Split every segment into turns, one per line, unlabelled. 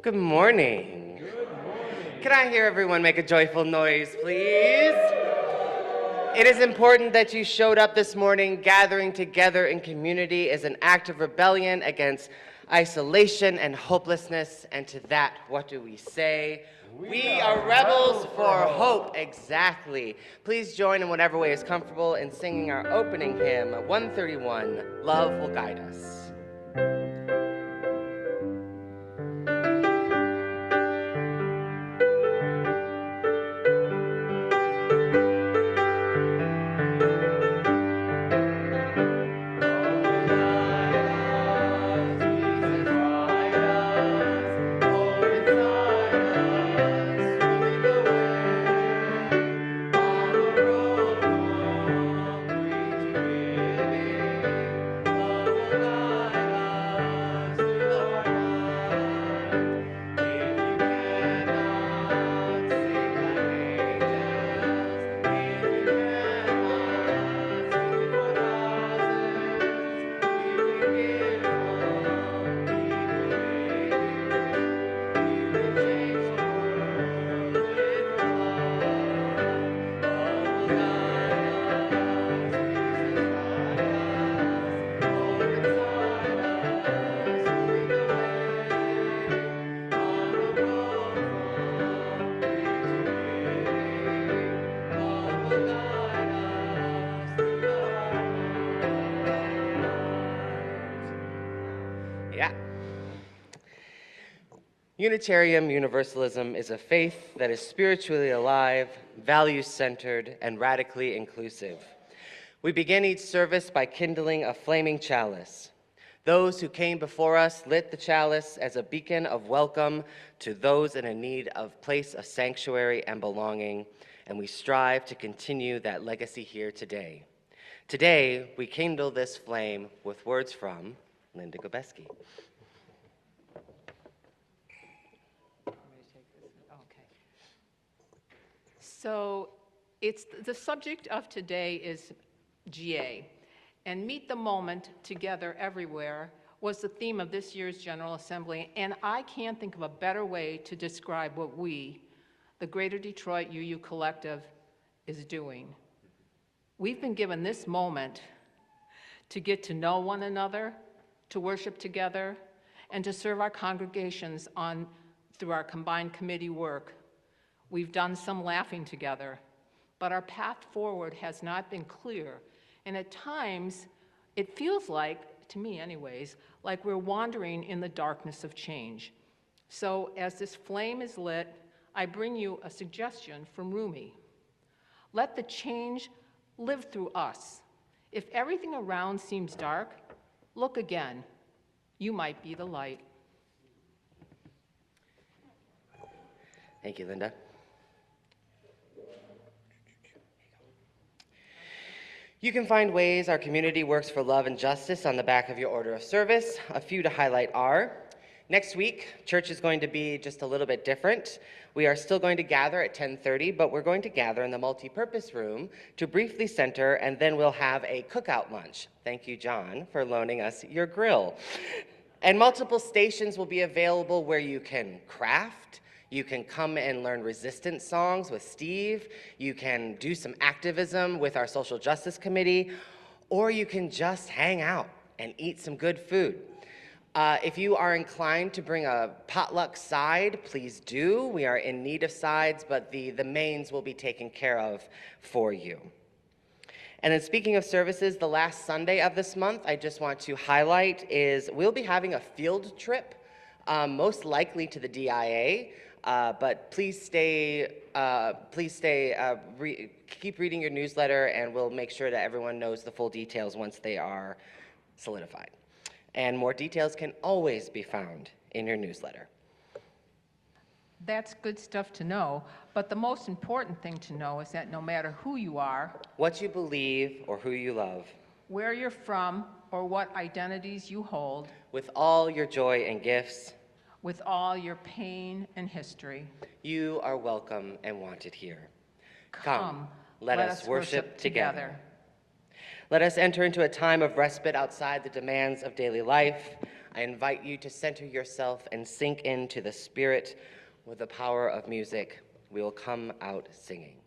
Good morning. Can I hear everyone make a joyful noise, please? It is important that you showed up this morning. Gathering together in community is an act of rebellion against isolation and hopelessness. And to that, what do we say? We are rebels for hope. Exactly. Please join in whatever way is comfortable in singing our opening hymn, 131, Love Will Guide Us. Unitarian Universalism is a faith that is spiritually alive, values-centered, and radically inclusive. We begin each service by kindling a flaming chalice. Those who came before us lit the chalice as a beacon of welcome to those in a need of place of sanctuary and belonging, and we strive to continue that legacy here today. Today, we kindle this flame with words from Linda Gobeski.
So the subject of today is GA, and Meet the Moment Together Everywhere was the theme of this year's General Assembly, and I can't think of a better way to describe what we, the Greater Detroit UU Collective, is doing. We've been given this moment to get to know one another, to worship together, and to serve our congregations through our combined committee work. We've done some laughing together, but our path forward has not been clear. And at times, it feels like, to me anyways, like we're wandering in the darkness of change. So as this flame is lit, I bring you a suggestion from Rumi. Let the change live through us. If everything around seems dark, look again. You might be the light.
Thank you, Linda. You can find ways our community works for love and justice on the back of your order of service. A few to highlight are, next week, church is going to be just a little bit different. We are still going to gather at 10:30, but we're going to gather in the multi-purpose room to briefly center, and then we'll have a cookout lunch. Thank you, John, for loaning us your grill. And multiple stations will be available where you can craft. You can come and learn resistance songs with Steve. You can do some activism with our social justice committee, or you can just hang out and eat some good food. If you are inclined to bring a potluck side, please do. We are in need of sides, but the mains will be taken care of for you. And then speaking of services, the last Sunday of this month, I just want to highlight is we'll be having a field trip, most likely to the DIA. But please keep reading your newsletter, and we'll make sure that everyone knows the full details once they are solidified. And more details can always be found in your newsletter.
That's good stuff to know, but the most important thing to know is that no matter who you are,
what you believe or who you love,
where you're from or what identities you hold,
with all your joy and gifts,
with all your pain and history,
you are welcome and wanted here.
Come,
let us worship together. Let us enter into a time of respite outside the demands of daily life. I invite you to center yourself and sink into the spirit with the power of music. We will come out singing.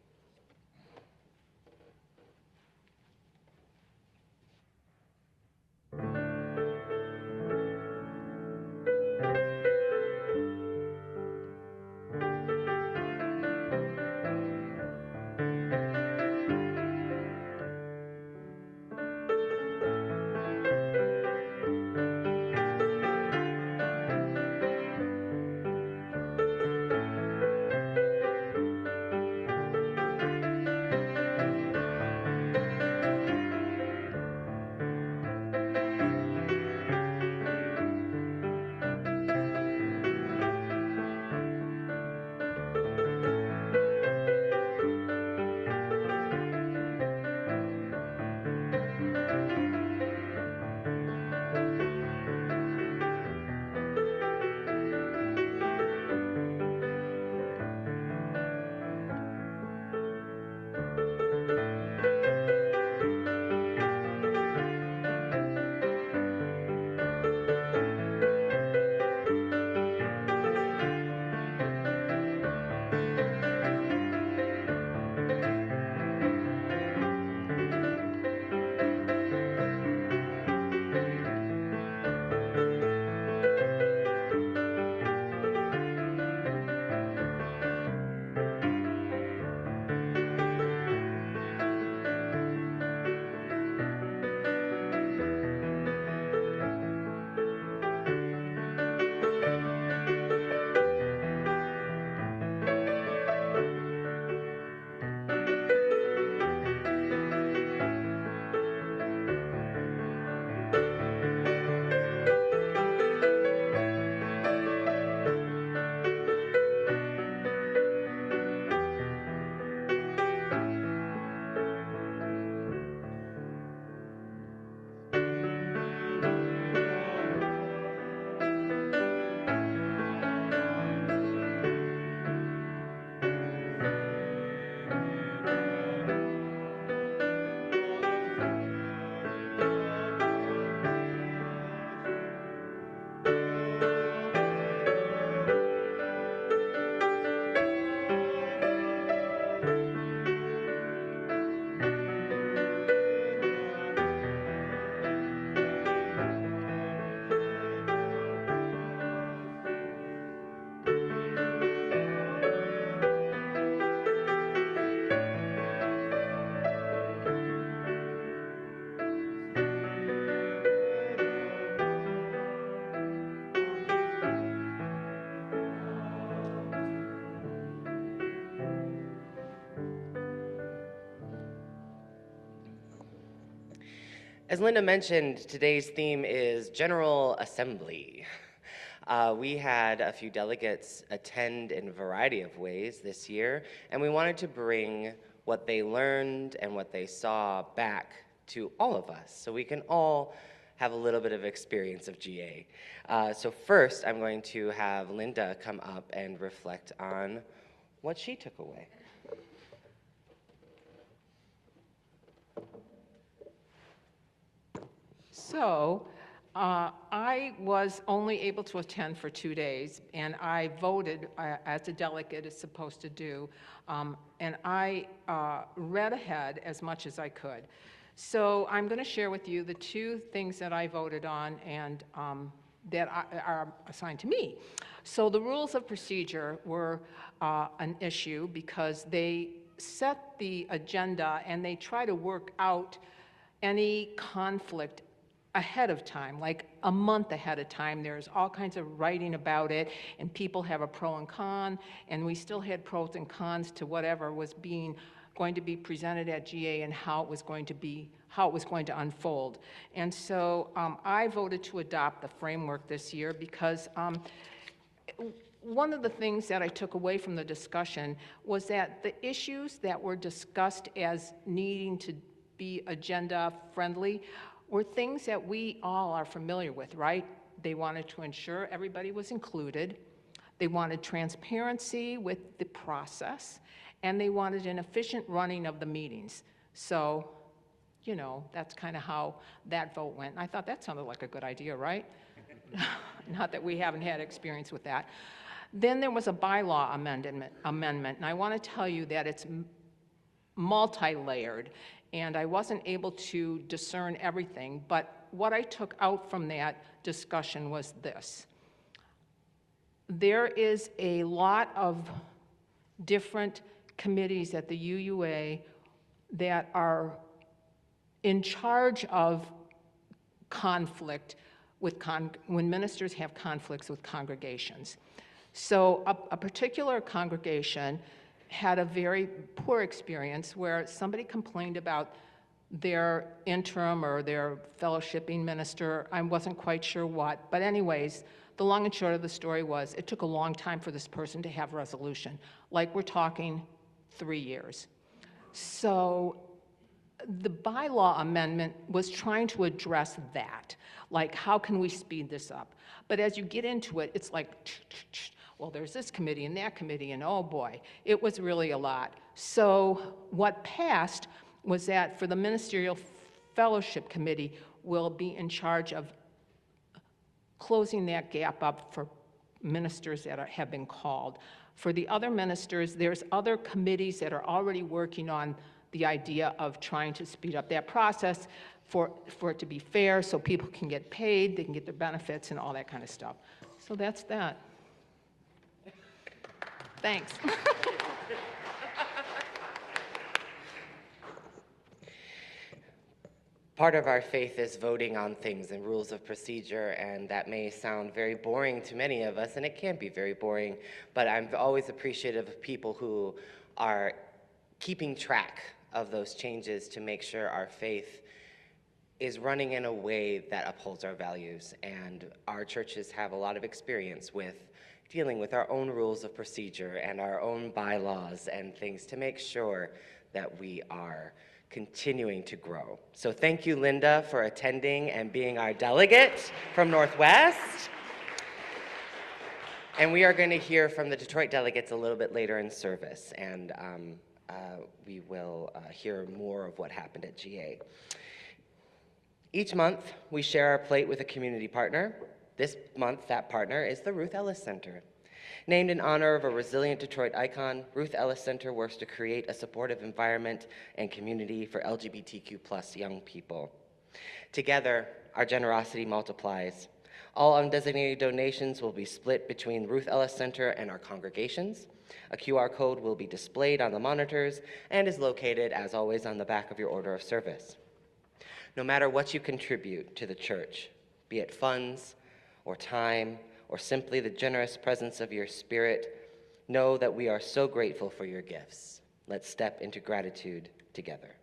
As Linda mentioned, today's theme is General Assembly. We had a few delegates attend in a variety of ways this year, and we wanted to bring what they learned and what they saw back to all of us, so we can all have a little bit of experience of GA. So first, I'm going to have Linda come up and reflect on what she took away.
So, I was only able to attend for 2 days, and I voted as a delegate is supposed to do, and I read ahead as much as I could. So I'm going to share with you the 2 things that I voted on and that are assigned to me. So the rules of procedure were an issue because they set the agenda and they try to work out any conflict ahead of time, like a month ahead of time. There's all kinds of writing about it, and people have a pro and con, and we still had pros and cons to whatever was going to be presented at GA and how it was going to unfold. And so I voted to adopt the framework this year because one of the things that I took away from the discussion was that the issues that were discussed as needing to be agenda friendly were things that we all are familiar with, right? They wanted to ensure everybody was included. They wanted transparency with the process, and they wanted an efficient running of the meetings. So, you know, that's kind of how that vote went. And I thought that sounded like a good idea, right? Not that we haven't had experience with that. Then there was a bylaw amendment, and I want to tell you that it's multi-layered, and I wasn't able to discern everything, but what I took out from that discussion was this. There is a lot of different committees at the UUA that are in charge of conflict with when ministers have conflicts with congregations. So a particular congregation had a very poor experience where somebody complained about their interim or their fellowshipping minister. I wasn't quite sure what, but anyways, the long and short of the story was it took a long time for this person to have resolution. Like we're talking 3 years. So the bylaw amendment was trying to address that. Like, how can we speed this up? But as you get into it, it's like, well, there's this committee and that committee, and oh boy, it was really a lot. So what passed was that for the Ministerial Fellowship Committee will be in charge of closing that gap up for ministers that have been called. For the other ministers, there's other committees that are already working on the idea of trying to speed up that process for it to be fair, so people can get paid, they can get their benefits, and all that kind of stuff. So that's that. Thanks.
Part of our faith is voting on things and rules of procedure, and that may sound very boring to many of us, and it can be very boring, but I'm always appreciative of people who are keeping track of those changes to make sure our faith is running in a way that upholds our values. And our churches have a lot of experience with dealing with our own rules of procedure and our own bylaws and things to make sure that we are continuing to grow. So thank you, Linda, for attending and being our delegate from Northwest. And we are going to hear from the Detroit delegates a little bit later in service, and we will hear more of what happened at GA. Each month, we share our plate with a community partner. This month, that partner is the Ruth Ellis Center. Named in honor of a resilient Detroit icon, Ruth Ellis Center works to create a supportive environment and community for LGBTQ+ young people. Together, our generosity multiplies. All undesignated donations will be split between Ruth Ellis Center and our congregations. A QR code will be displayed on the monitors and is located, as always, on the back of your order of service. No matter what you contribute to the church, be it funds or time or simply the generous presence of your spirit, know that we are so grateful for your gifts. Let's step into gratitude together.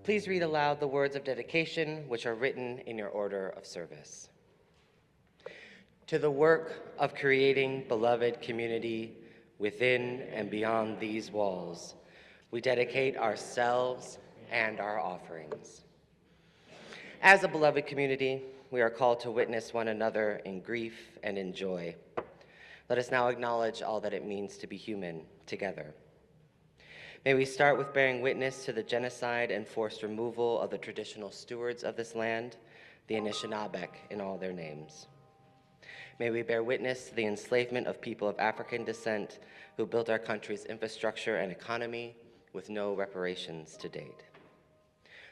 Please read aloud the words of dedication which are written in your order of service. to the work of creating beloved community within and beyond these walls, we dedicate ourselves and our offerings. As a beloved community, we are called to witness one another in grief and in joy. Let us now acknowledge all that it means to be human together. May we start with bearing witness to the genocide and forced removal of the traditional stewards of this land, the Anishinaabe in all their names. May we bear witness to the enslavement of people of African descent who built our country's infrastructure and economy with no reparations to date.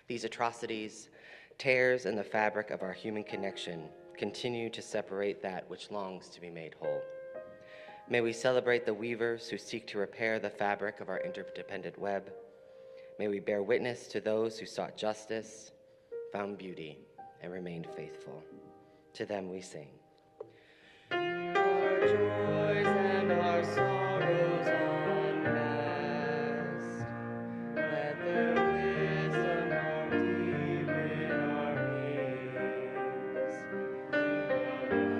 These atrocities, tears in the fabric of our human connection, continue to separate that which longs to be made whole. May we celebrate the weavers who seek to repair the fabric of our interdependent web. May we bear witness to those who sought justice, found beauty, and remained faithful. To them we sing. Our joys and our sorrows unmasked, let their wisdom mark deep in our veins.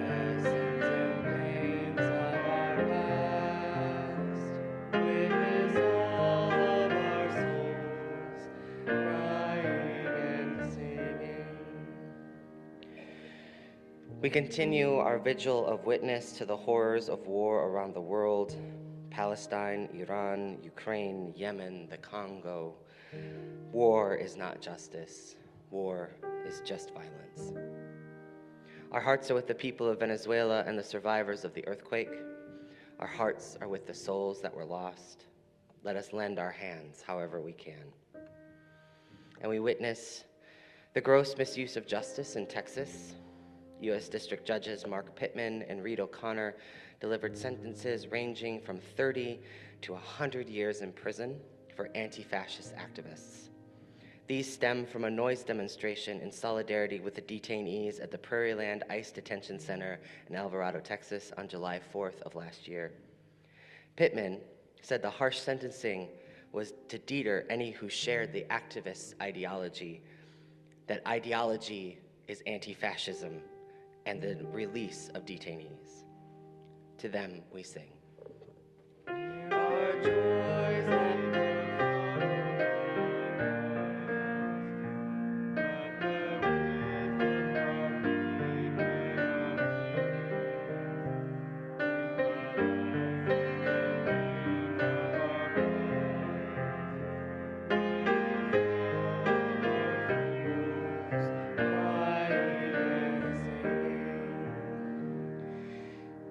Lessons and pains of our past, witness all of our souls, crying and singing. We continue our vigil of witness to the horrors of war around the world: Palestine, Iran, Ukraine, Yemen, the Congo. War is not justice. War is just violence. Our hearts are with the people of Venezuela and the survivors of the earthquake. Our hearts are with the souls that were lost. Let us lend our hands however we can. And we witness the gross misuse of justice in Texas. U.S. District Judges Mark Pittman and Reed O'Connor delivered sentences ranging from 30 to 100 years in prison for anti-fascist activists. These stem from a noise demonstration in solidarity with the detainees at the Prairieland ICE Detention Center in Alvarado, Texas on July 4th of last year. Pittman said the harsh sentencing was to deter any who shared the activists' ideology, that ideology is anti-fascism, and the release of detainees. To them we sing. Our joys and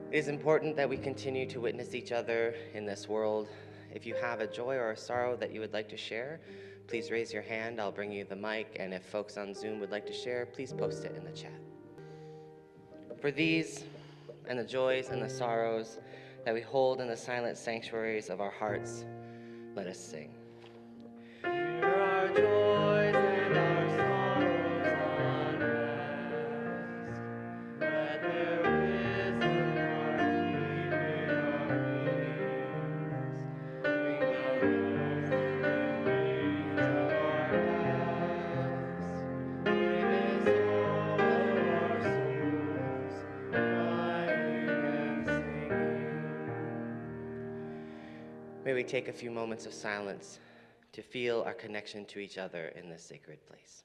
It is important that we continue to witness each other in this world. If you have a joy or a sorrow that you would like to share, please raise your hand. I'll bring you the mic. And if folks on Zoom would like to share, please post it in the chat. For these and the joys and the sorrows that we hold in the silent sanctuaries of our hearts, let us sing. Here are joys and our sorrows unmasked. Let their wisdom mark deep in our veins. Bring the remains of our past. Witness all of our souls, crying and singing. May we take a few moments of silence to feel our connection to each other in this sacred place.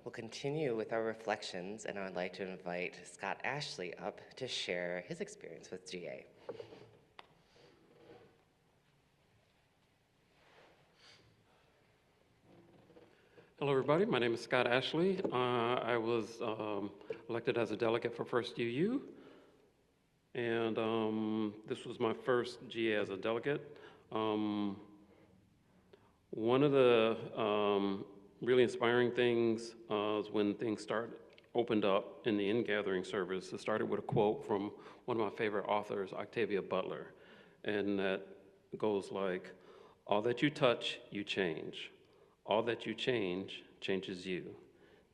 We'll continue with our reflections, and I'd like to invite Scott Ashley up to share his experience with GA.
Hello, everybody. My name is Scott Ashley. I was elected as a delegate for First UU, and this was my first GA as a delegate. One of the really inspiring things was when things opened up in the in-gathering service. It started with a quote from one of my favorite authors, Octavia Butler, and that goes like, "All that you touch, you change. All that you change, changes you.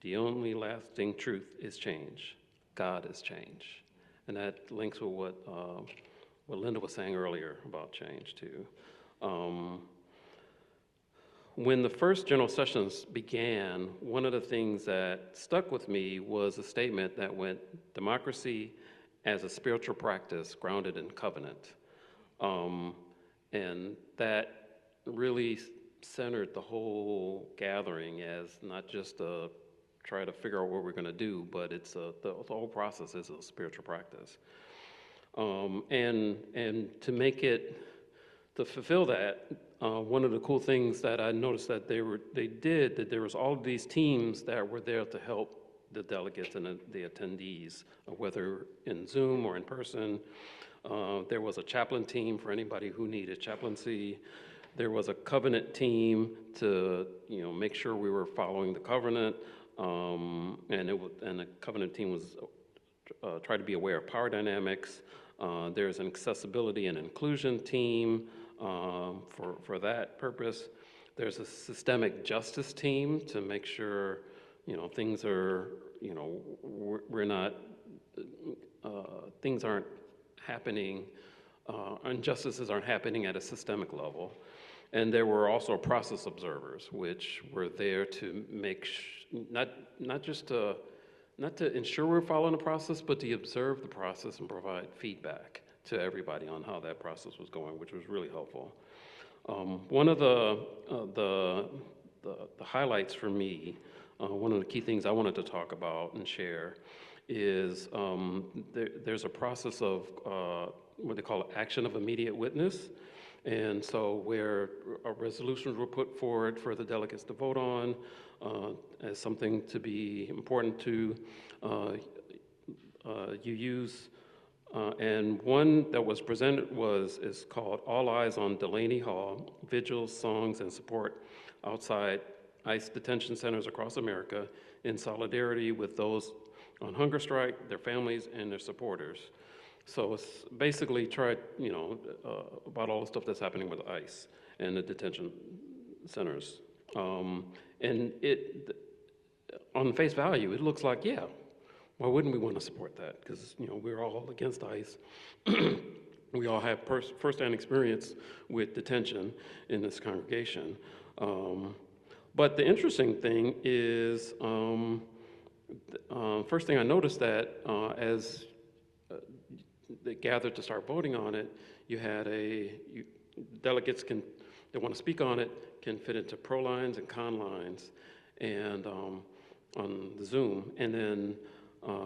The only lasting truth is change. God is change." And that links with what Linda was saying earlier about change, too. When the first general sessions began, one of the things that stuck with me was a statement that went, "Democracy as a spiritual practice grounded in covenant." And that really centered the whole gathering as not just try to figure out what we're going to do, but it's the whole process is a spiritual practice. And to fulfill that, one of the cool things that I noticed that that there was all of these teams that were there to help the delegates and the attendees, whether in Zoom or in person. There was a chaplain team for anybody who needed chaplaincy. There was a covenant team to make sure we were following the covenant, and the covenant team was try to be aware of power dynamics. There's an accessibility and inclusion team for that purpose. There's a systemic justice team to make sure things are we're not things aren't happening, injustices aren't happening at a systemic level. And there were also process observers, which were there to make not to ensure we're following the process, but to observe the process and provide feedback to everybody on how that process was going, which was really helpful. One of the highlights for me, one of the key things I wanted to talk about and share is there's a process of what they call action of immediate witness. And so where resolutions were put forward for the delegates to vote on as something to be important to you use. And one that was presented is called All Eyes on Delaney Hall, Vigils, Songs, and Support Outside ICE Detention Centers across America in solidarity with those on hunger strike, their families, and their supporters. So it's basically about all the stuff that's happening with ICE and the detention centers. And on face value, it looks like, yeah, why wouldn't we want to support that? Because, we're all against ICE. We all have firsthand experience with detention in this congregation. But the interesting thing is, first thing I noticed that as they gathered to start voting on it, you had delegates that want to speak on it can fit into pro lines and con lines, and on the Zoom. And then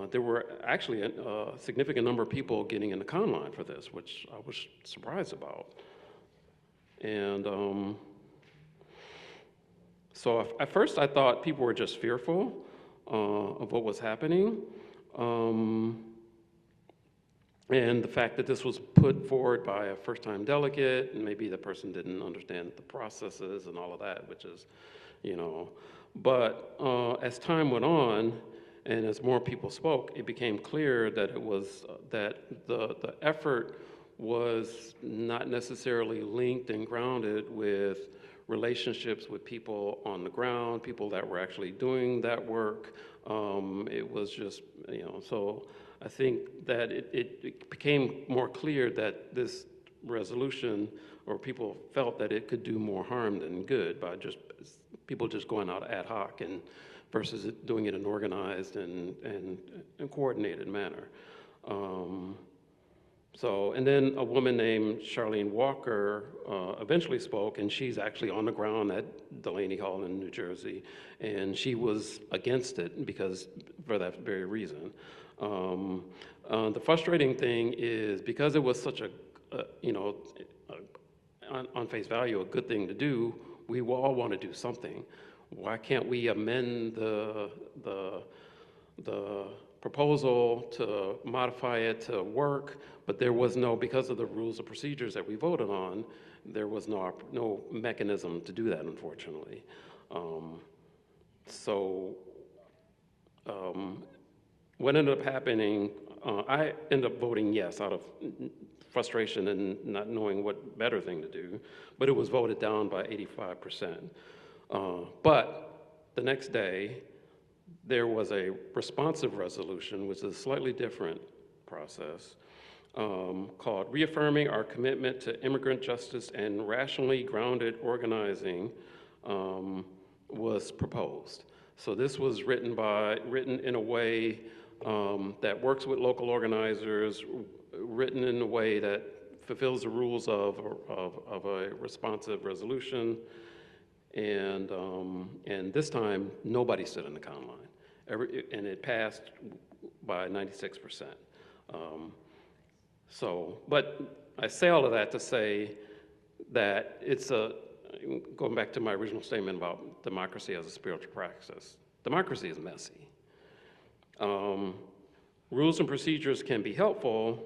there were actually a significant number of people getting in the con line for this, which I was surprised about. And so at first I thought people were just fearful of what was happening. And the fact that this was put forward by a first-time delegate, and maybe the person didn't understand the processes and all of that, which is, But as time went on, and as more people spoke, it became clear that it was that the effort was not necessarily linked and grounded with relationships with people on the ground, people that were actually doing that work. It was just, so I think that it became more clear that this resolution, or people felt that it could do more harm than good by people just going out ad hoc and versus doing it in an organized and coordinated manner. So, and then a woman named Charlene Walker eventually spoke, and she's actually on the ground at Delaney Hall in New Jersey, and she was against it because for that very reason. The frustrating thing is because it was such on face value, a good thing to do, we will all want to do something. Why can't we amend the proposal to modify it to work? But there was no, because of the rules and procedures that we voted on, there was no mechanism to do that, unfortunately. So what ended up happening, I ended up voting yes out of frustration and not knowing what better thing to do, but it was voted down by 85%. But the next day, there was a responsive resolution, which is a slightly different process, called Reaffirming Our Commitment to Immigrant Justice and Rationally Grounded Organizing, was proposed. So this was written in a way that works with local organizers, written in a way that fulfills the rules of a responsive resolution. And this time, nobody stood in the count line. And it passed by 96%. But I say all of that to say that going back to my original statement about democracy as a spiritual practice, democracy is messy. Rules and procedures can be helpful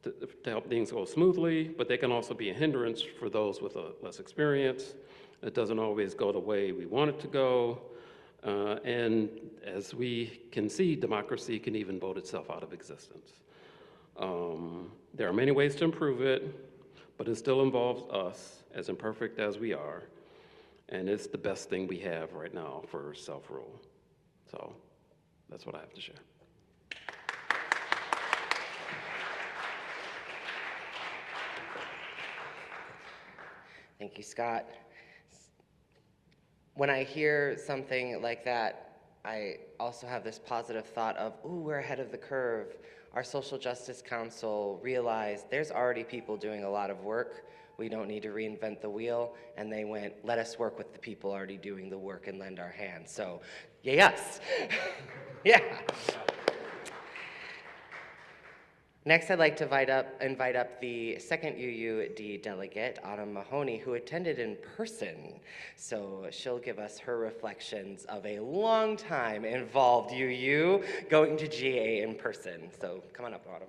to help things go smoothly, but they can also be a hindrance for those with less experience. It doesn't always go the way we want it to go. And as we can see, democracy can even vote itself out of existence. There are many ways to improve it, but it still involves us, as imperfect as we are, and it's the best thing we have right now for self-rule. So that's what I have to share.
Thank you, Scott. When I hear something like that, I also have this positive thought of, ooh, we're ahead of the curve. Our Social Justice Council realized there's already people doing a lot of work. We don't need to reinvent the wheel. And they went, let us work with the people already doing the work and lend our hand. So, yes. Yeah. Next, I'd like to invite up the second UUD delegate, Autumn Mahoney, who attended in person. So she'll give us her reflections of a long time involved UU going to GA in person. So come on up, Autumn.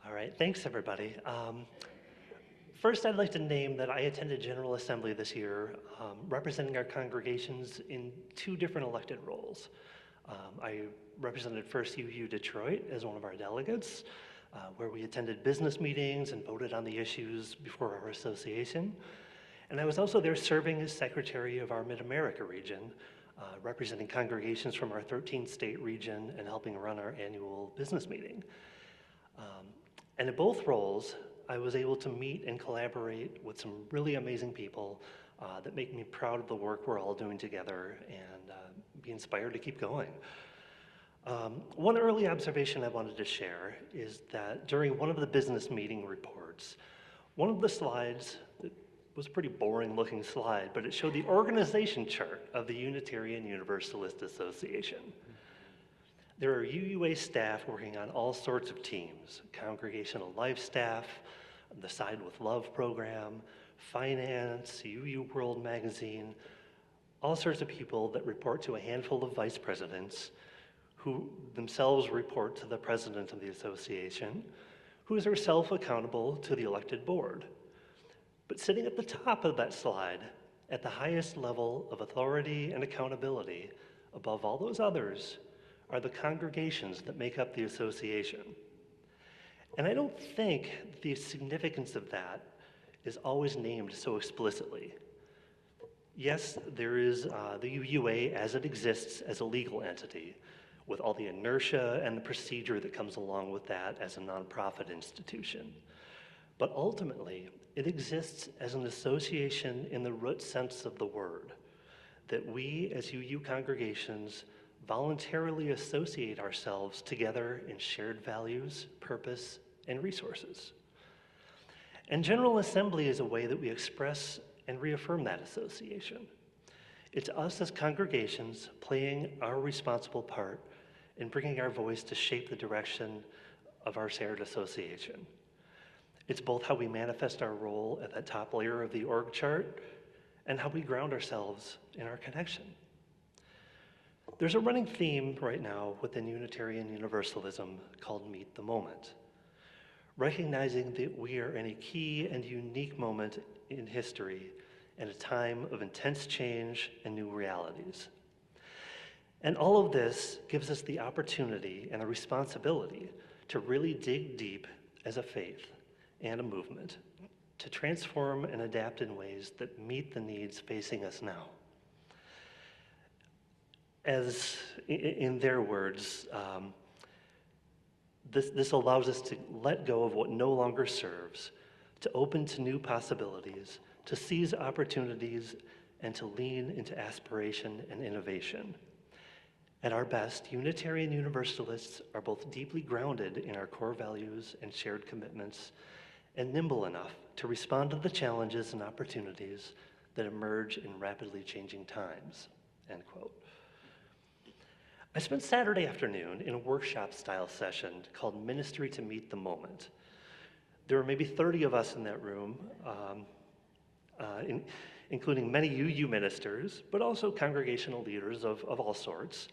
All right, thanks everybody. First, I'd like to name that I attended General Assembly this year, representing our congregations in two different elected roles. I represented First UU Detroit as one of our delegates, where we attended business meetings and voted on the issues before our association. And I was also there serving as secretary of our Mid-America region, representing congregations from our 13-state region and helping run our annual business meeting. And in both roles, I was able to meet and collaborate with some really amazing people that make me proud of the work we're all doing together and be inspired to keep going. One early observation I wanted to share is that during one of the business meeting reports, one of the slides, it was a pretty boring looking slide, but it showed the organization chart of the Unitarian Universalist Association. There are UUA staff working on all sorts of teams: congregational life staff, the Side with Love program, finance, UU World magazine, all sorts of people that report to a handful of vice presidents who themselves report to the president of the association, who is herself accountable to the elected board. But sitting at the top of that slide, at the highest level of authority and accountability, above all those others, are the congregations that make up the association. And I don't think the significance of that is always named so explicitly. Yes, there is the UUA as it exists as a legal entity, with all the inertia and the procedure that comes along with that as a nonprofit institution. But ultimately, it exists as an association in the root sense of the word. that we as UU congregations voluntarily associate ourselves together in shared values, purpose, and resources. And General Assembly is a way that we express and reaffirm that association. It's us as congregations playing our responsible part in bringing our voice to shape the direction of our shared association. It's both how we manifest our role at that top layer of the org chart and how we ground ourselves in our connection. There's a running theme right now within Unitarian Universalism called Meet the Moment, recognizing that we are in a key and unique moment in history and a time of intense change and new realities. And all of this gives us the opportunity and a responsibility to really dig deep as a faith and a movement to transform and adapt in ways that meet the needs facing us now. As in their words, this allows us to let go of what no longer serves, to open to new possibilities, to seize opportunities, and to lean into aspiration and innovation. At our best, Unitarian Universalists are both deeply grounded in our core values and shared commitments, and nimble enough to respond to the challenges and opportunities that emerge in rapidly changing times, end quote. I spent Saturday afternoon in a workshop-style session called Ministry to Meet the Moment. There were maybe 30 of us in that room, including many UU ministers, but also congregational leaders of all sorts,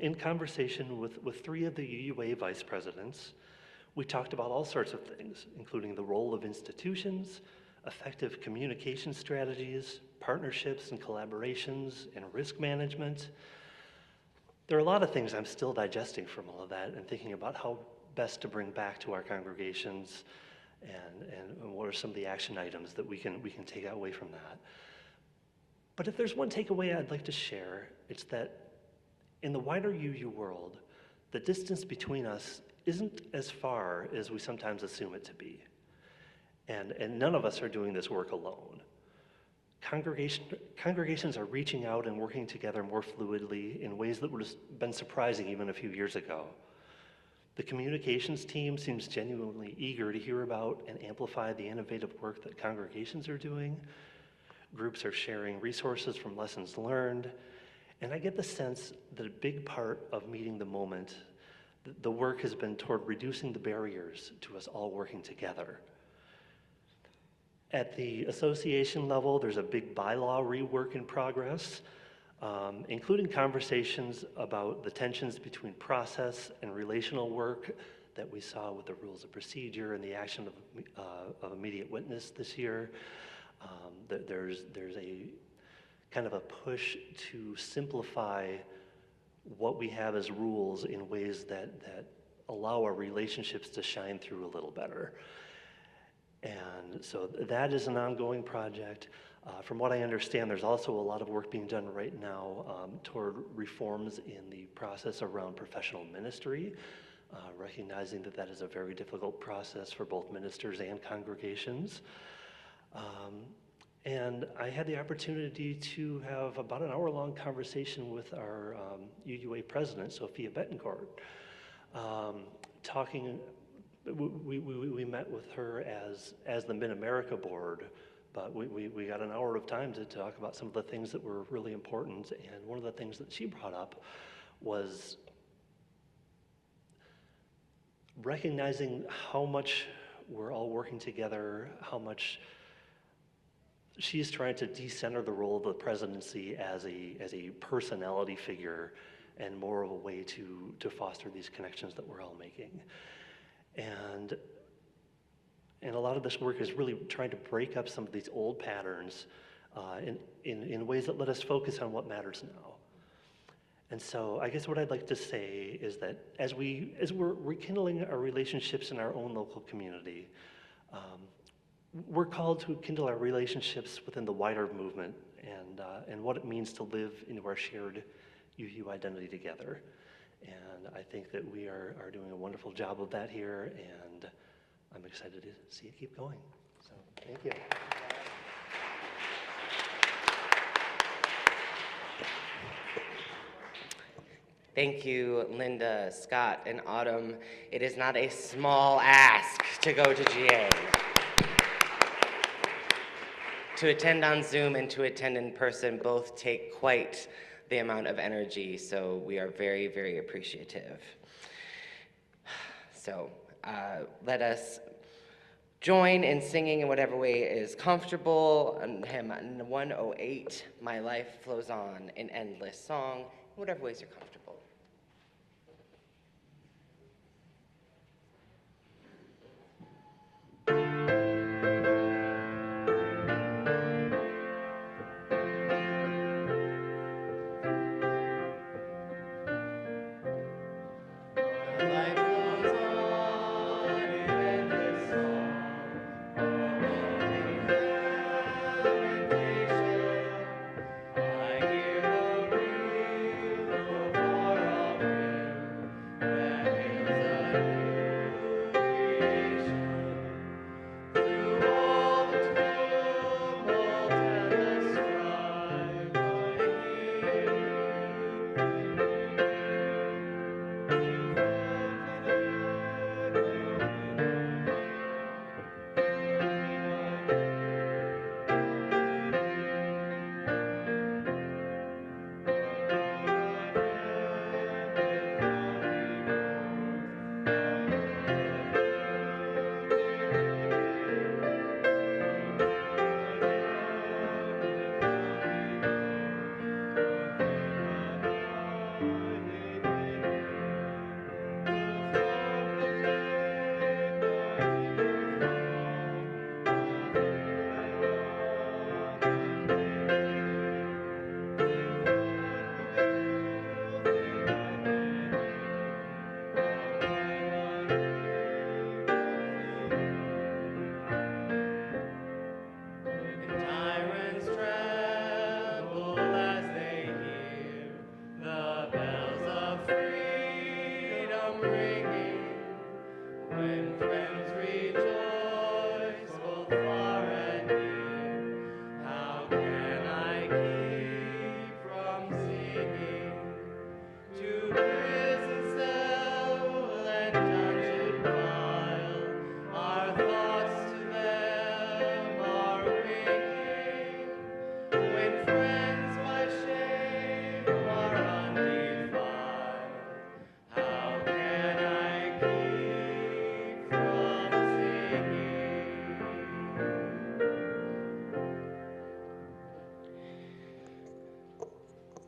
in conversation with 3 of the UUA vice presidents. We talked about all sorts of things, including the role of institutions, effective communication strategies, partnerships and collaborations, and risk management. There are a lot of things I'm still digesting from all of that and thinking about how best to bring back to our congregations and what are some of the action items that we can take away from that. But if there's one takeaway I'd like to share, it's that in the wider UU world, the distance between us isn't as far as we sometimes assume it to be. And none of us are doing this work alone. Congregations are reaching out and working together more fluidly in ways that would have been surprising even a few years ago. The communications team seems genuinely eager to hear about and amplify the innovative work that congregations are doing. Groups are sharing resources from lessons learned. And I get the sense that a big part of meeting the moment, the work has been toward reducing the barriers to us all working together. At the association level, there's a big bylaw rework in progress, including conversations about the tensions between process and relational work that we saw with the rules of procedure and the action of immediate witness this year. There's a kind of a push to simplify what we have as rules in ways that allow our relationships to shine through a little better. And so that is an ongoing project. From what I understand, there's also a lot of work being done right now toward reforms in the process around professional ministry, recognizing that that is a very difficult process for both ministers and congregations. And I had the opportunity to have about an hour-long conversation with our UUA president, Sophia Bettencourt, talking. We met with her as the Mid-America board, but we got an hour of time to talk about some of the things that were really important. And one of the things that she brought up was recognizing how much we're all working together, how much she's trying to decenter the role of the presidency as a personality figure and more of a way to foster these connections that we're all making. And a lot of this work is really trying to break up some of these old patterns in ways that let us focus on what matters now. And so I guess what I'd like to say is that as we're rekindling our relationships in our own local community, we're called to kindle our relationships within the wider movement and what it means to live into our shared UU identity together. And I think that we are doing a wonderful job of that here, and I'm excited to see it keep going. So, thank you.
Thank you, Linda, Scott, and Autumn. It is not a small ask to go to GA. To attend on Zoom and to attend in person both take quite the amount of energy, so we are very, very appreciative. So let us join in singing in whatever way is comfortable. Hymn 108, My Life Flows On, an endless song, in whatever ways you're comfortable.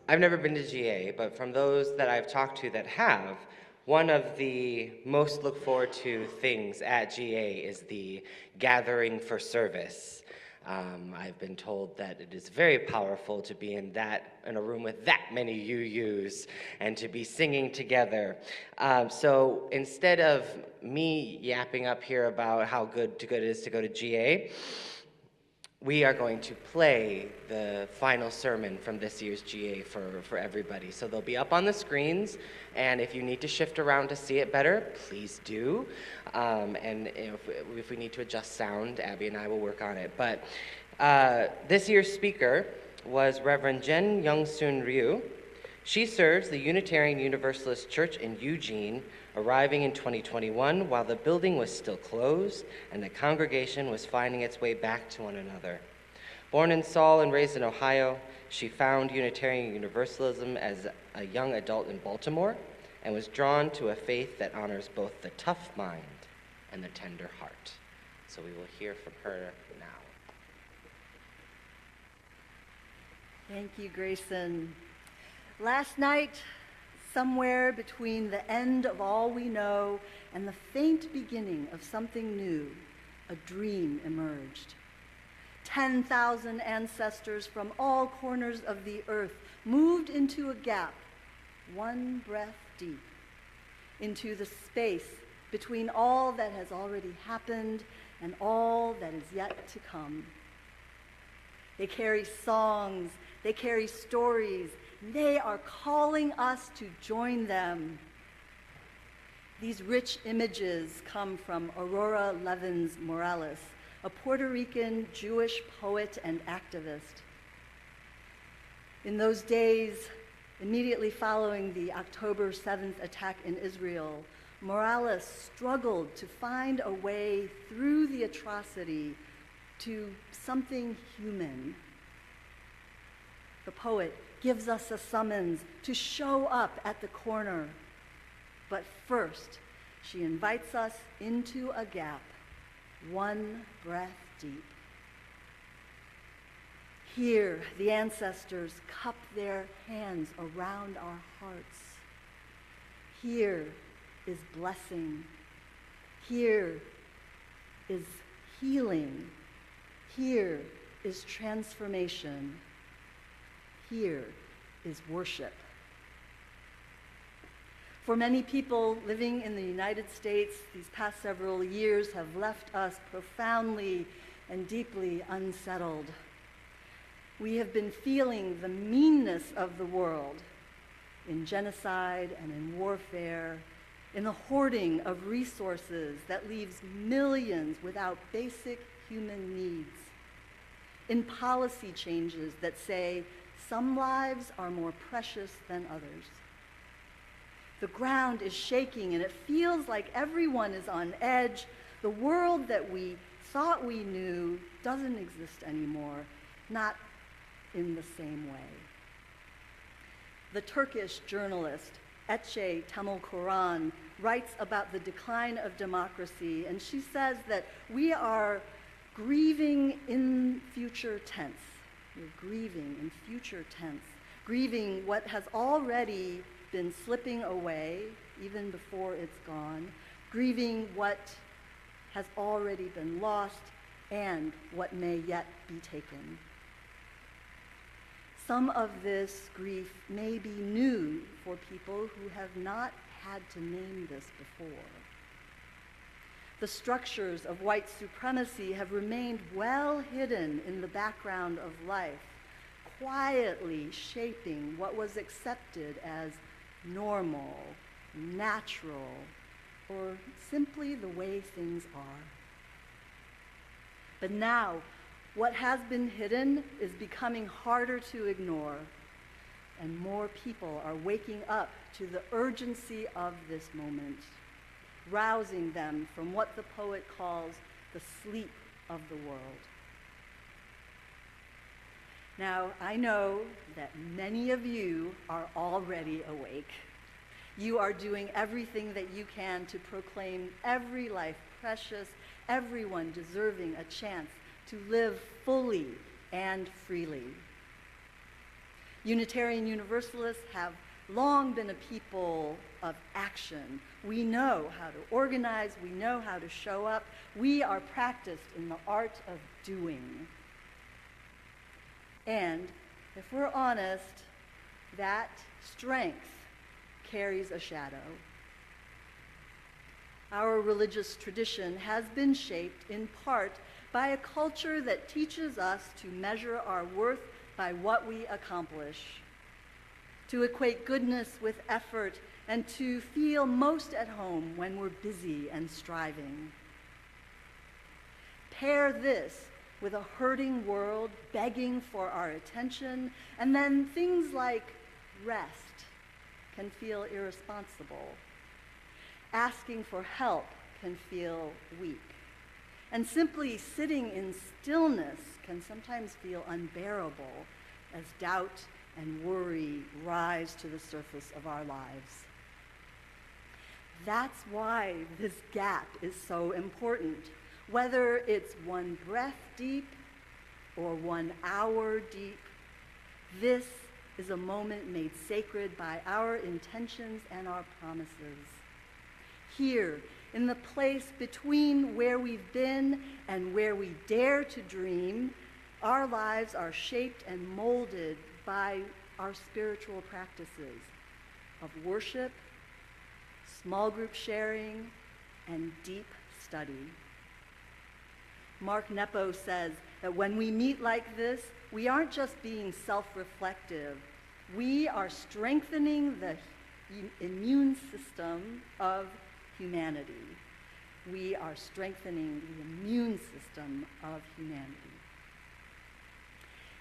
I've never been to GA, but from those that I've talked to that have, one of the most look forward to things at GA is the gathering for service. I've been told that it is very powerful to be in a room with that many UUs and to be singing together. So instead of me yapping up here about how good it is to go to GA, we are going to play the final sermon from this year's GA for everybody. So they'll be up on the screens, and if you need to shift around to see it better, please do. And if we need to adjust sound, Abby and I will work on it. But this year's speaker was Reverend Jen Young-Soon Ryu. She serves the Unitarian Universalist Church in Eugene, arriving in 2021 while the building was still closed and the congregation was finding its way back to one another. Born in Saul and raised in Ohio, she found Unitarian Universalism as a young adult in Baltimore and was drawn to a faith that honors both the tough mind and the tender heart. So we will hear from her now.
Thank you, Grayson. Last night, somewhere between the end of all we know and the faint beginning of something new, a dream emerged. 10,000 ancestors from all corners of the earth moved into a gap, one breath deep, into the space between all that has already happened and all that is yet to come. They carry songs, they carry stories, they are calling us to join them. These rich images come from Aurora Levins Morales, a Puerto Rican Jewish poet and activist. In those days, Immediately following the October 7th attack in Israel, Morales struggled to find a way through the atrocity to something human. The poet gives us a summons to show up at the corner. But first, she invites us into a gap, one breath deep. Here, the ancestors cup their hands around our hearts. Here is blessing. Here is healing. Here is transformation. Here is worship. For many people living in the United States, these past several years have left us profoundly and deeply unsettled. We have been feeling the meanness of the world in genocide and in warfare, in the hoarding of resources that leaves millions without basic human needs, in policy changes that say some lives are more precious than others. The ground is shaking and it feels like everyone is on edge. The world that we thought we knew doesn't exist anymore, not in the same way. The Turkish journalist Ece Temel writes about the decline of democracy, and she says that we are grieving in future tense. We're grieving in future tense, grieving what has already been slipping away, even before it's gone, grieving what has already been lost and what may yet be taken. Some of this grief may be new for people who have not had to name this before. The structures of white supremacy have remained well hidden in the background of life, quietly shaping what was accepted as normal, natural, or simply the way things are. But now, what has been hidden is becoming harder to ignore, and more people are waking up to the urgency of this moment, rousing them from what the poet calls the sleep of the world. Now, I know that many of you are already awake. You are doing everything that you can to proclaim every life precious, everyone deserving a chance to live fully and freely. Unitarian Universalists have long been a people of action. We know how to organize, we know how to show up. We are practiced in the art of doing. And if we're honest, that strength carries a shadow. Our religious tradition has been shaped in part by a culture that teaches us to measure our worth by what we accomplish, to equate goodness with effort, and to feel most at home when we're busy and striving. Pair this with a hurting world begging for our attention, and then things like rest can feel irresponsible. Asking for help can feel weak. And simply sitting in stillness can sometimes feel unbearable as doubt and worry rise to the surface of our lives. That's why this gap is so important. Whether it's one breath deep or 1 hour deep, this is a moment made sacred by our intentions and our promises. Here, in the place between where we've been and where we dare to dream, our lives are shaped and molded by our spiritual practices of worship, small group sharing, and deep study. Mark Nepo says that when we meet like this, we aren't just being self-reflective. We are strengthening the immune system of humanity. We are strengthening the immune system of humanity.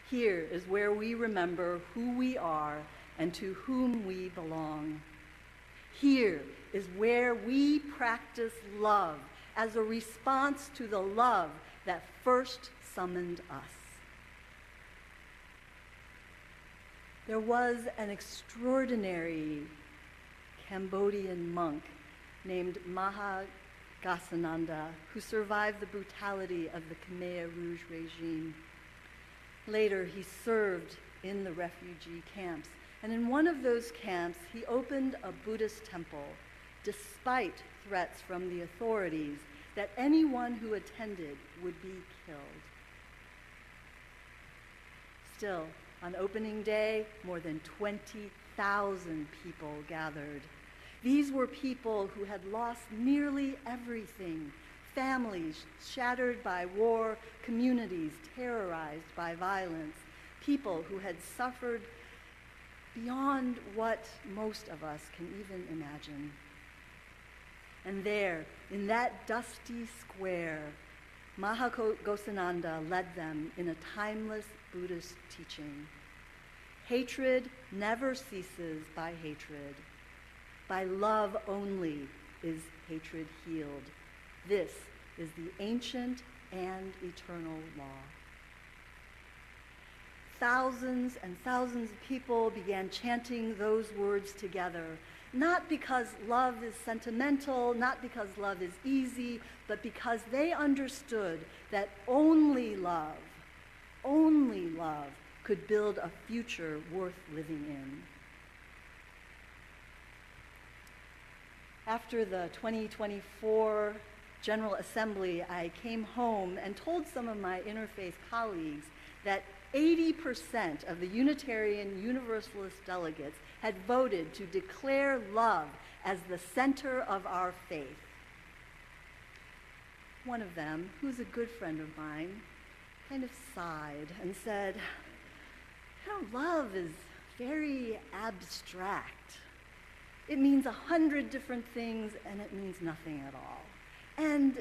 Here is where we remember who we are and to whom we belong. Here is where we practice love as a response to the love that first summoned us. There was an extraordinary Cambodian monk named Gasananda who survived the brutality of the Khmer Rouge regime. Later, he served in the refugee camps, and in one of those camps, he opened a Buddhist temple, despite threats from the authorities that anyone who attended would be killed. Still, on opening day, more than 20,000 people gathered. These were people who had lost nearly everything: families shattered by war, communities terrorized by violence, people who had suffered beyond what most of us can even imagine. And there, in that dusty square, Gosananda led them in a timeless Buddhist teaching. Hatred never ceases by hatred. By love only is hatred healed. This is the ancient and eternal law. Thousands and thousands of people began chanting those words together, not because love is sentimental, not because love is easy, but because they understood that only love could build a future worth living in. After the 2024 General Assembly, I came home and told some of my interfaith colleagues that 80% of the Unitarian Universalist delegates had voted to declare love as the center of our faith. One of them, who's a good friend of mine, kind of sighed and said, love is very abstract. It means 100 different things and it means nothing at all. And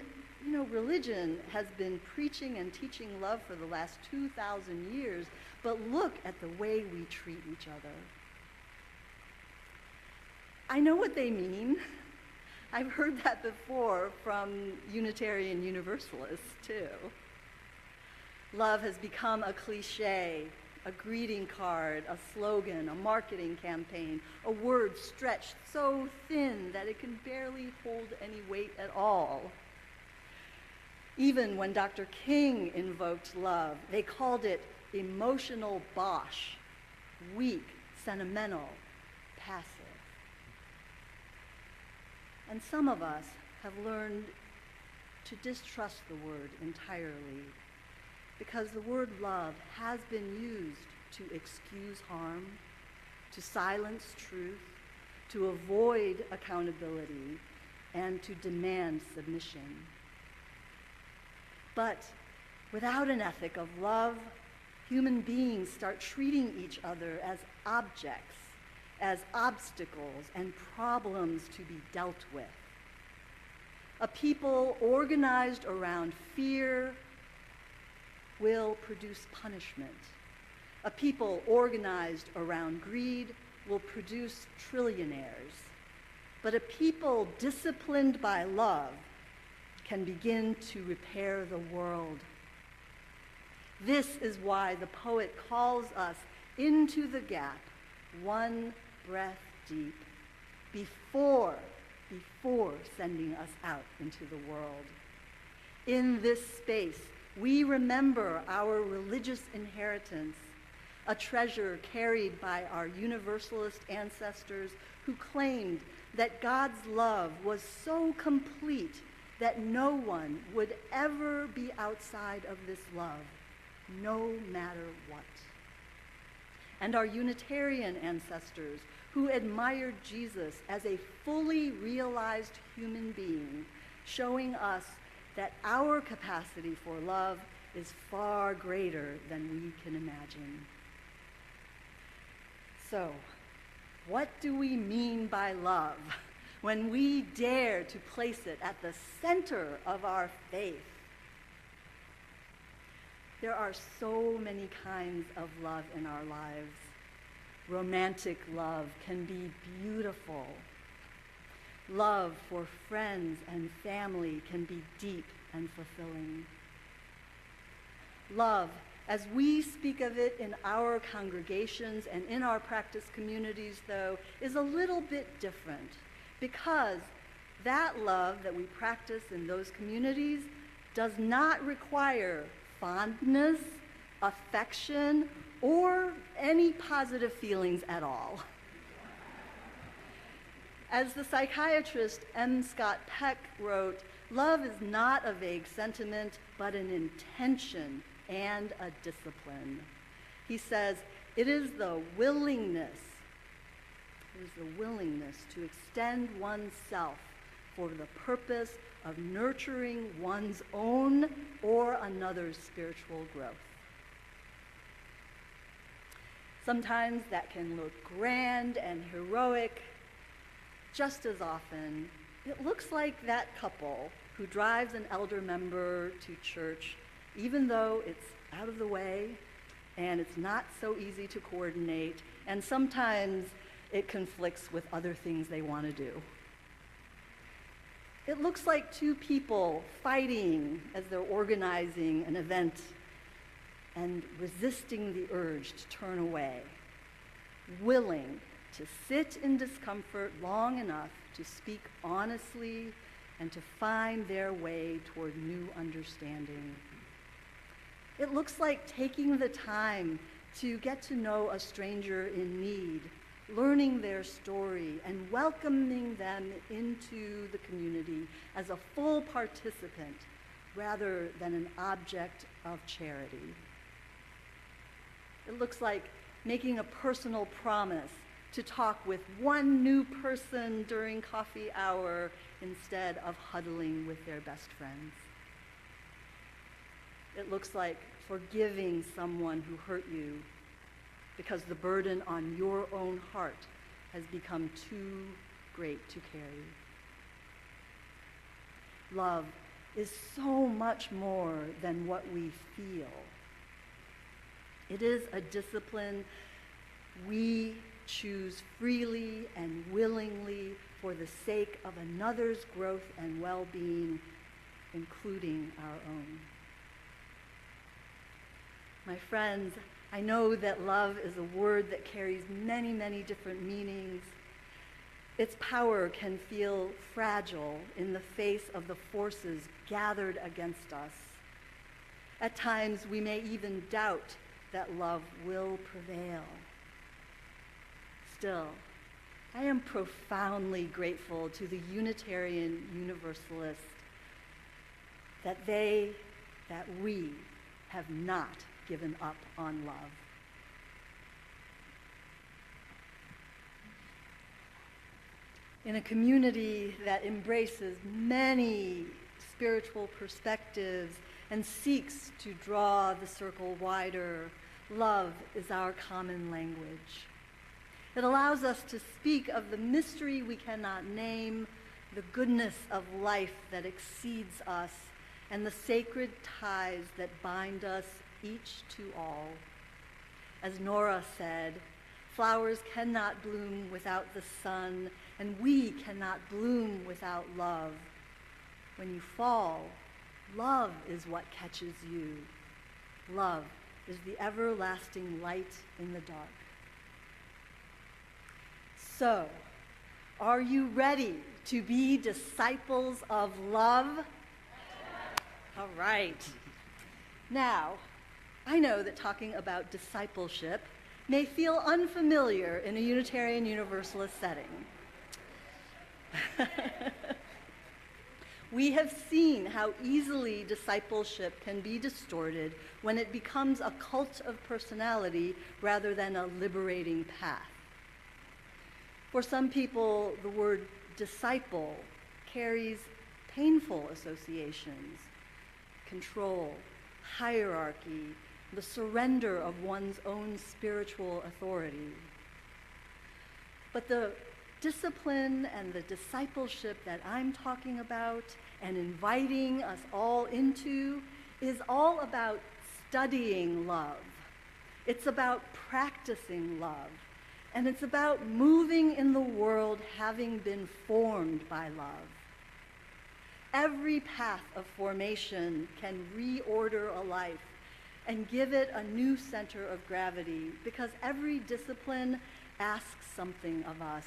religion has been preaching and teaching love for the last 2,000 years, but look at the way we treat each other. I know what they mean. I've heard that before from Unitarian Universalists, too. Love has become a cliche, a greeting card, a slogan, a marketing campaign, a word stretched so thin that it can barely hold any weight at all. Even when Dr. King invoked love, they called it emotional bosh, weak, sentimental, passive. And some of us have learned to distrust the word entirely, because the word love has been used to excuse harm, to silence truth, to avoid accountability, and to demand submission. But without an ethic of love, human beings start treating each other as objects, as obstacles and problems to be dealt with. A people organized around fear will produce punishment. A people organized around greed will produce trillionaires. But a people disciplined by love can begin to repair the world. This is why the poet calls us into the gap, one breath deep, before sending us out into the world. In this space, we remember our religious inheritance, a treasure carried by our Universalist ancestors who claimed that God's love was so complete that no one would ever be outside of this love, no matter what. And our Unitarian ancestors who admired Jesus as a fully realized human being, showing us that our capacity for love is far greater than we can imagine. So, what do we mean by love when we dare to place it at the center of our faith? There are so many kinds of love in our lives. Romantic love can be beautiful. Love for friends and family can be deep and fulfilling. Love, as we speak of it in our congregations and in our practice communities, though, is a little bit different, because that love that we practice in those communities does not require fondness, affection, or any positive feelings at all. As the psychiatrist M. Scott Peck wrote, love is not a vague sentiment, but an intention and a discipline. He says, it is the willingness to extend oneself for the purpose of nurturing one's own or another's spiritual growth. Sometimes that can look grand and heroic. Just as often, it looks like that couple who drives an elder member to church, even though it's out of the way and it's not so easy to coordinate, and sometimes it conflicts with other things they want to do. It looks like two people fighting as they're organizing an event and resisting the urge to turn away, willing to sit in discomfort long enough to speak honestly and to find their way toward new understanding. It looks like taking the time to get to know a stranger in need, learning their story, and welcoming them into the community as a full participant rather than an object of charity. It looks like making a personal promise to talk with one new person during coffee hour instead of huddling with their best friends. It looks like forgiving someone who hurt you because the burden on your own heart has become too great to carry. Love is so much more than what we feel. It is a discipline we choose freely and willingly for the sake of another's growth and well-being, including our own. My friends, I know that love is a word that carries many, many different meanings. Its power can feel fragile in the face of the forces gathered against us. At times, we may even doubt that love will prevail. Still, I am profoundly grateful to the Unitarian Universalists that we have not given up on love. In a community that embraces many spiritual perspectives and seeks to draw the circle wider, love is our common language. It allows us to speak of the mystery we cannot name, the goodness of life that exceeds us, and the sacred ties that bind us each to all. As Nora said, flowers cannot bloom without the sun, and we cannot bloom without love. When you fall, love is what catches you. Love is the everlasting light in the dark. So, are you ready to be disciples of love? All right. Now, I know that talking about discipleship may feel unfamiliar in a Unitarian Universalist setting. We have seen how easily discipleship can be distorted when it becomes a cult of personality rather than a liberating path. For some people, the word disciple carries painful associations: control, hierarchy, the surrender of one's own spiritual authority. But the discipline and the discipleship that I'm talking about and inviting us all into is all about studying love. It's about practicing love. And it's about moving in the world having been formed by love. Every path of formation can reorder a life and give it a new center of gravity, because every discipline asks something of us.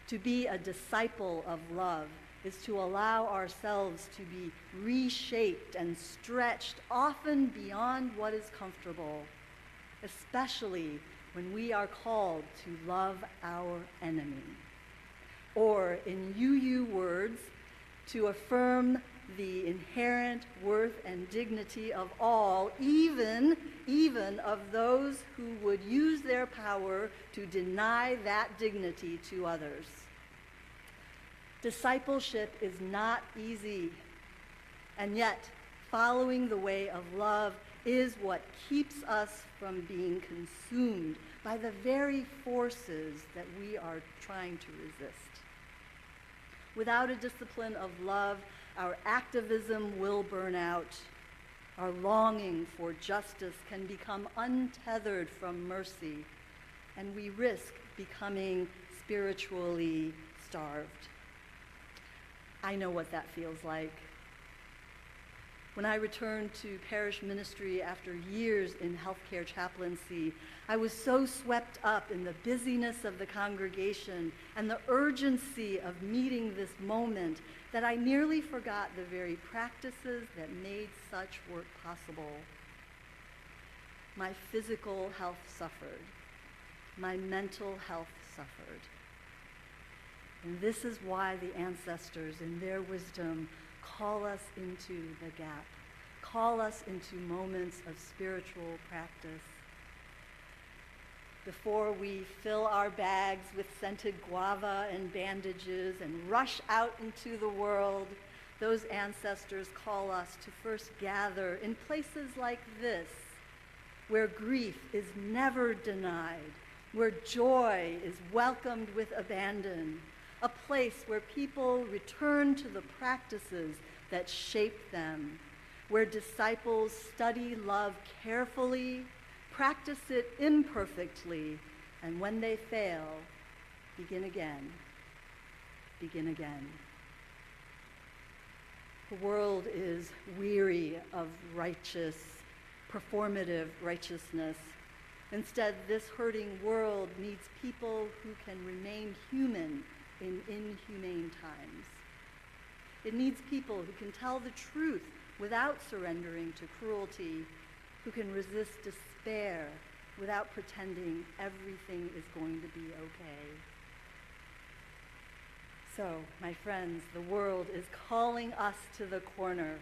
To be a disciple of love is to allow ourselves to be reshaped and stretched, often beyond what is comfortable, especially when we are called to love our enemy. Or, in UU words, to affirm the inherent worth and dignity of all, even of those who would use their power to deny that dignity to others. Discipleship is not easy, and yet following the way of love is what keeps us from being consumed by the very forces that we are trying to resist. Without a discipline of love, our activism will burn out. Our longing for justice can become untethered from mercy, and we risk becoming spiritually starved. I know what that feels like. When I returned to parish ministry after years in healthcare chaplaincy, I was so swept up in the busyness of the congregation and the urgency of meeting this moment that I nearly forgot the very practices that made such work possible. My physical health suffered. My mental health suffered. And this is why the ancestors, in their wisdom, call us into the gap, call us into moments of spiritual practice. Before we fill our bags with scented guava and bandages and rush out into the world, those ancestors call us to first gather in places like this, where grief is never denied, where joy is welcomed with abandon, a place where people return to the practices that shape them, where disciples study love carefully, practice it imperfectly, and when they fail, begin again, begin again. The world is weary of righteous, performative righteousness. Instead, this hurting world needs people who can remain human in inhumane times. It needs people who can tell the truth without surrendering to cruelty, who can resist despair without pretending everything is going to be okay. So, my friends, the world is calling us to the corner.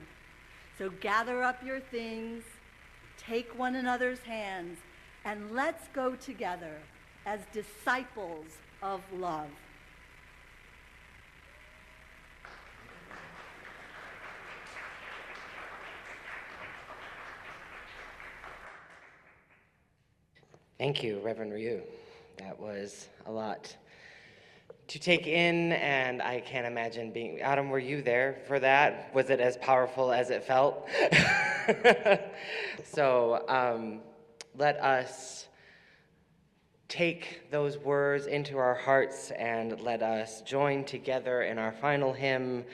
So gather up your things, take one another's hands, and let's go together as disciples of love.
Thank you, Reverend Ryu. That was a lot to take in, and I can't imagine being... Adam, were you there for that? Was it as powerful as it felt? So let us take those words into our hearts and let us join together in our final hymn,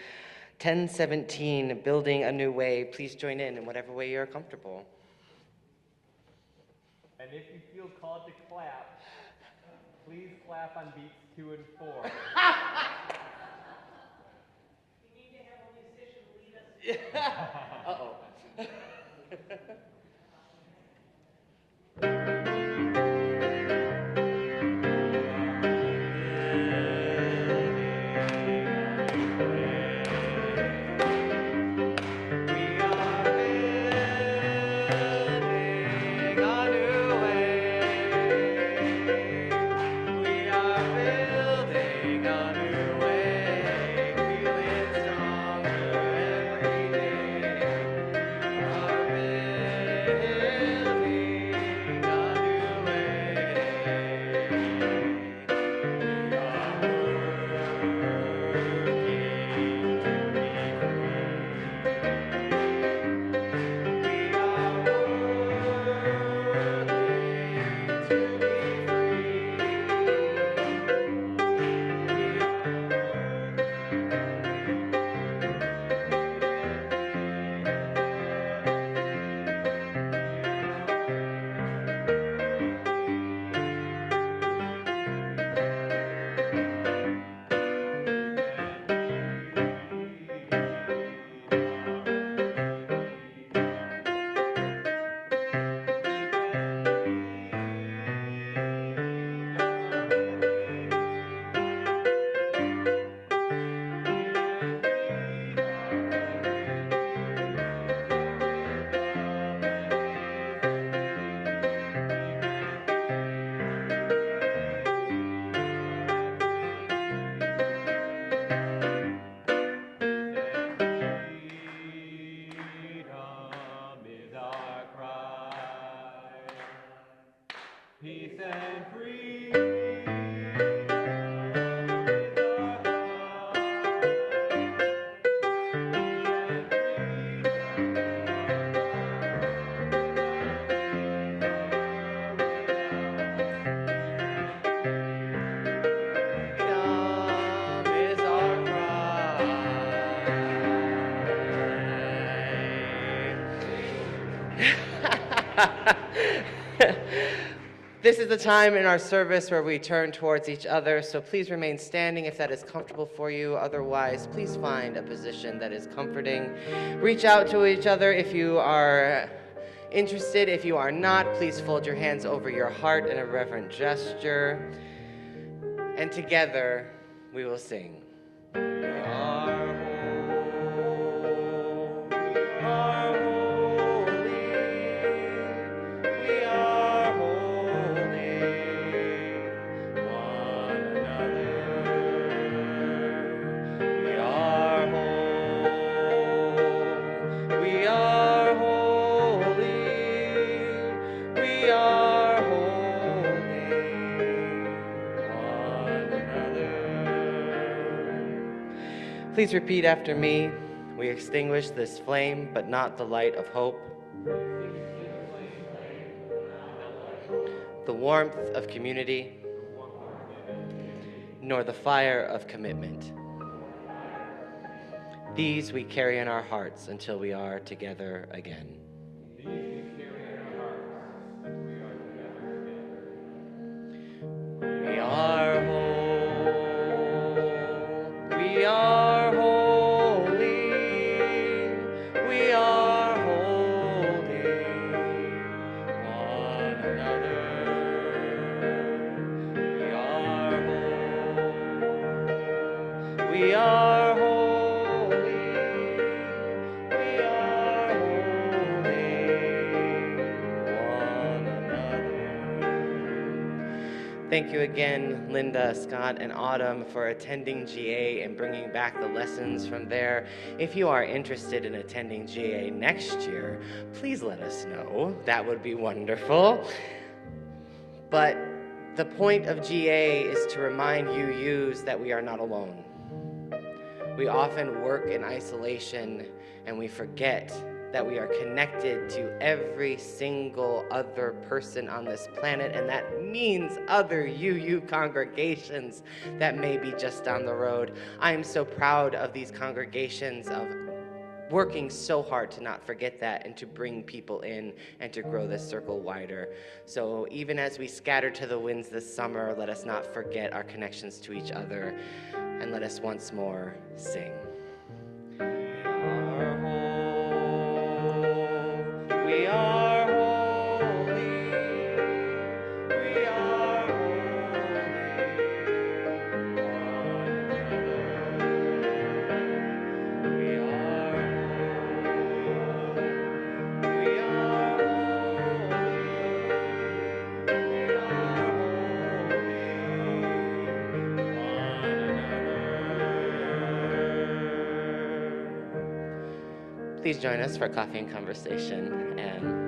1017, Building a New Way. Please join in whatever way you're comfortable.
And if you feel called to clap, please clap on beats 2 and 4.
We need to have a musician lead us. Uh-oh. We are building a This is the time in our service where we turn towards each other, so please remain standing if that is comfortable for you. Otherwise, please find a position that is comforting. Reach out to each other if you are interested. If you are not, please fold your hands over your heart in a reverent gesture. And together, we will sing. We are whole, we are holy, we are holding one another. We are whole, we are holy, we are holding one another. Please repeat after me. We extinguish this flame, but not the light of hope. The warmth of community, nor the fire of commitment. These we carry in our hearts until we are together again. We are whole, we are holy, we are holding one another. We are whole, we are holy, we are holding one another. Thank you again, Linda, Scott, and Autumn, for attending GA and bringing back the lessons from there. If you are interested in attending GA next year, please let us know. That would be wonderful. But the point of GA is to remind UUs that we are not alone. We often work in isolation and we forget that we are connected to every single other person on this planet, and that means other UU congregations that may be just down the road. I am so proud of these congregations, of working so hard to not forget that and to bring people in and to grow this circle wider. So even as we scatter to the winds this summer, let us not forget our connections to each other, and let us once more sing. We are holy, we are holy, one another. We are whole, we are holy, we are holding one another. Please join us for coffee and conversation, and